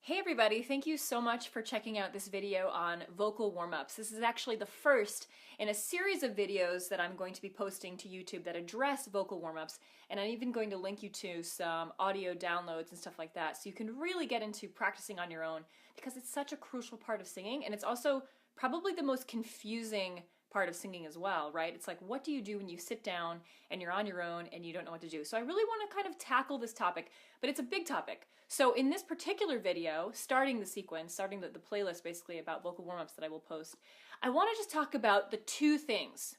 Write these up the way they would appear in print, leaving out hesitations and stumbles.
Hey everybody, thank you so much for checking out this video on vocal warm-ups. This is actually the first in a series of videos that I'm going to be posting to YouTube that address vocal warm-ups, and I'm even going to link you to some audio downloads and stuff like that so you can really get into practicing on your own because it's such a crucial part of singing, and it's also probably the most confusing part of singing as well, right? It's like, what do you do when you sit down and you're on your own and you don't know what to do? So I really want to kind of tackle this topic, but it's a big topic. So in this particular video, starting the sequence, starting the playlist basically about vocal warm-ups that I will post, I want to just talk about the two things,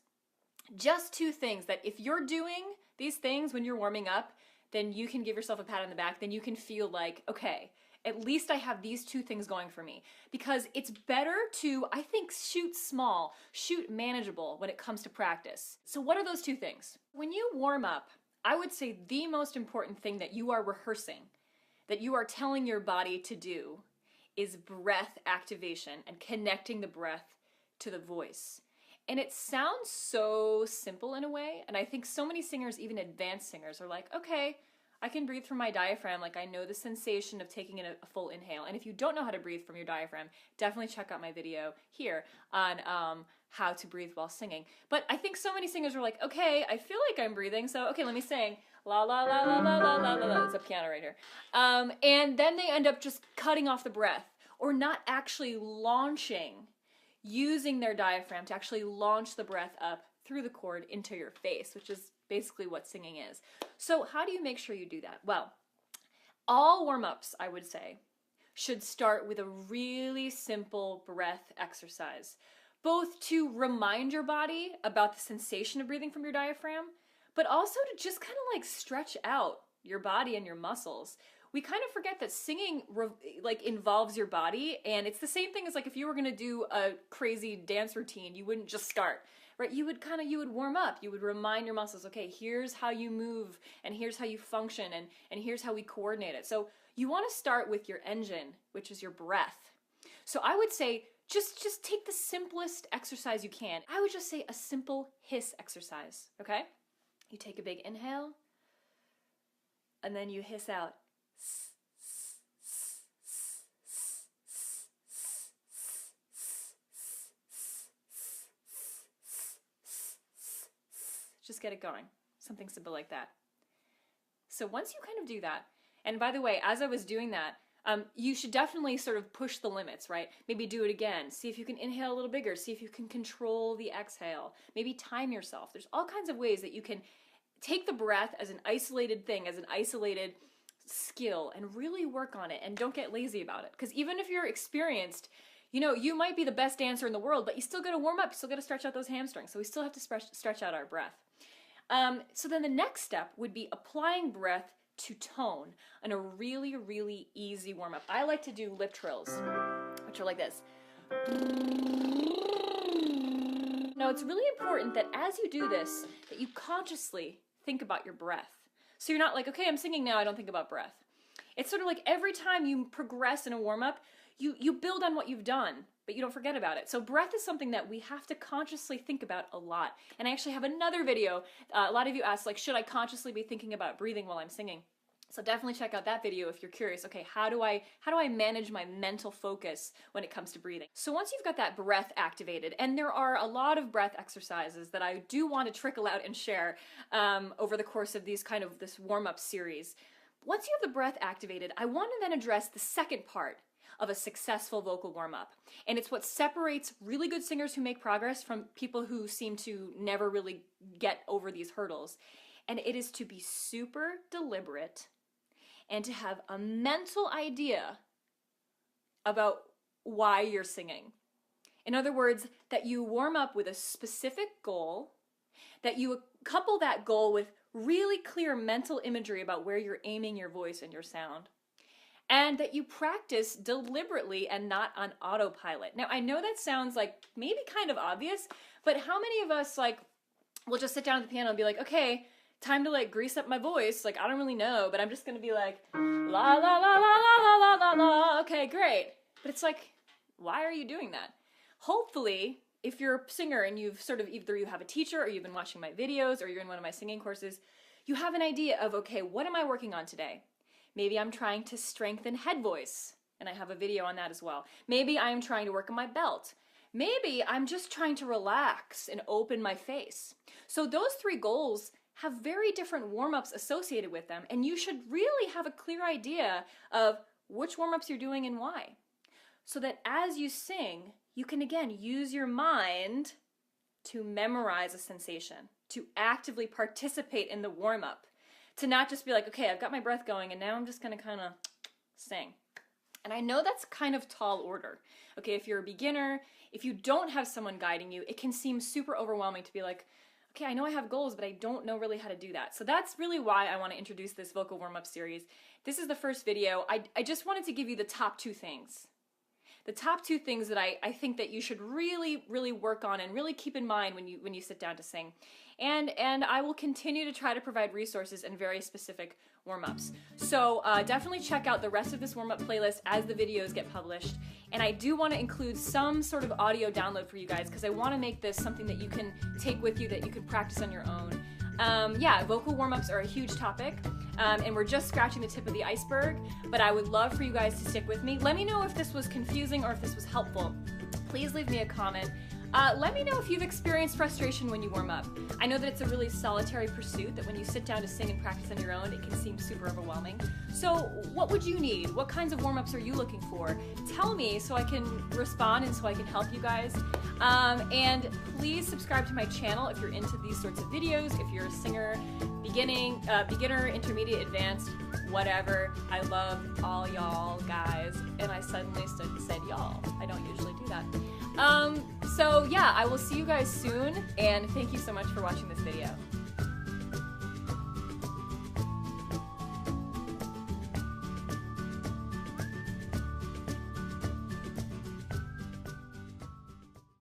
just two things that if you're doing these things when you're warming up, then you can give yourself a pat on the back, then you can feel like, okay, at least I have these two things going for me. Because it's better to, I think, shoot small, shoot manageable when it comes to practice. So what are those two things? When you warm up, I would say the most important thing that you are rehearsing, that you are telling your body to do, is breath activation and connecting the breath to the voice. And it sounds so simple in a way, and I think so many singers, even advanced singers, are like, okay, I can breathe from my diaphragm, like I know the sensation of taking in a full inhale. And if you don't know how to breathe from your diaphragm, definitely check out my video here on how to breathe while singing. But I think so many singers are like, okay, I feel like I'm breathing, so okay, let me sing. La la la la la la la la la. It's a piano right here. And then they end up just cutting off the breath or not actually launching, using their diaphragm to actually launch the breath up through the cord into your face, which is basically what singing is. So how do you make sure you do that? Well, all warm-ups, I would say, should start with a really simple breath exercise, both to remind your body about the sensation of breathing from your diaphragm, but also to just kind of like stretch out your body and your muscles. We kind of forget that singing involves your body, and it's the same thing as like if you were gonna do a crazy dance routine, you wouldn't just start, right? You would warm up, you would remind your muscles, okay, here's how you move, and here's how you function, and here's how we coordinate it. So you wanna start with your engine, which is your breath. So I would say, just take the simplest exercise you can. I would just say a simple hiss exercise, okay? You take a big inhale, and then you hiss out. Just get it going. Something simple like that. So once you kind of do that, and by the way, as I was doing that, you should definitely sort of push the limits, right? Maybe do it again. See if you can inhale a little bigger. See if you can control the exhale. Maybe time yourself. There's all kinds of ways that you can take the breath as an isolated thing, as an isolated skill, and really work on it, and don't get lazy about it. Because even if you're experienced, you know, you might be the best dancer in the world, but you still gotta warm up, you still gotta stretch out those hamstrings. So we still have to stretch out our breath. So then the next step would be applying breath to tone in a really, really easy warm-up. I like to do lip trills, which are like this. Now it's really important that as you do this, that you consciously think about your breath. So you're not like, okay, I'm singing now, I don't think about breath. It's sort of like every time you progress in a warm-up, you build on what you've done, but you don't forget about it. So breath is something that we have to consciously think about a lot. And I actually have another video. A lot of you asked, like, should I consciously be thinking about breathing while I'm singing? So definitely check out that video if you're curious, okay, how do I manage my mental focus when it comes to breathing? So once you've got that breath activated, and there are a lot of breath exercises that I do want to trickle out and share over the course of this warm-up series. Once you have the breath activated, I want to then address the second part of a successful vocal warm-up. And it's what separates really good singers who make progress from people who seem to never really get over these hurdles. And it is to be super deliberate and to have a mental idea about why you're singing. In other words, that you warm up with a specific goal, that you couple that goal with really clear mental imagery about where you're aiming your voice and your sound, and that you practice deliberately and not on autopilot. Now, I know that sounds like maybe kind of obvious, but how many of us will just sit down at the piano and be like, okay, time to like grease up my voice, like I don't really know, but I'm just gonna be like, la la la la la la la la, okay, great. But it's like, why are you doing that? Hopefully, if you're a singer and you've sort of, either you have a teacher or you've been watching my videos or you're in one of my singing courses, you have an idea of, okay, what am I working on today? Maybe I'm trying to strengthen head voice. and I have a video on that as well. Maybe I'm trying to work on my belt. Maybe I'm just trying to relax and open my face. So those 3 goals have very different warm-ups associated with them, and you should really have a clear idea of which warm-ups you're doing and why. So that as you sing, you can again use your mind to memorize a sensation, to actively participate in the warm-up, to not just be like, okay, I've got my breath going and now I'm just gonna kind of sing. And I know that's kind of tall order. Okay, if you're a beginner, if you don't have someone guiding you, it can seem super overwhelming to be like, okay, I know I have goals, but I don't know really how to do that. So that's really why I want to introduce this vocal warm-up series. This is the first video. I just wanted to give you the top 2 things. The top 2 things that I think that you should really, really work on and really keep in mind when you sit down to sing. And I will continue to try to provide resources and very specific warm-ups. So definitely check out the rest of this warm-up playlist as the videos get published. And I do want to include some sort of audio download for you guys because I want to make this something that you can take with you, that you can practice on your own. Yeah, vocal warm-ups are a huge topic, and we're just scratching the tip of the iceberg, but I would love for you guys to stick with me. Let me know if this was confusing or if this was helpful. Please leave me a comment. Let me know if you've experienced frustration when you warm up. I know that it's a really solitary pursuit, that when you sit down to sing and practice on your own, it can seem super overwhelming. So what would you need? What kinds of warm-ups are you looking for? Tell me so I can respond and so I can help you guys. And please subscribe to my channel if you're into these sorts of videos, if you're a singer, beginner, intermediate, advanced, whatever. I love all y'all guys. And I suddenly said y'all. I don't usually do that. So yeah, I will see you guys soon, and thank you so much for watching this video.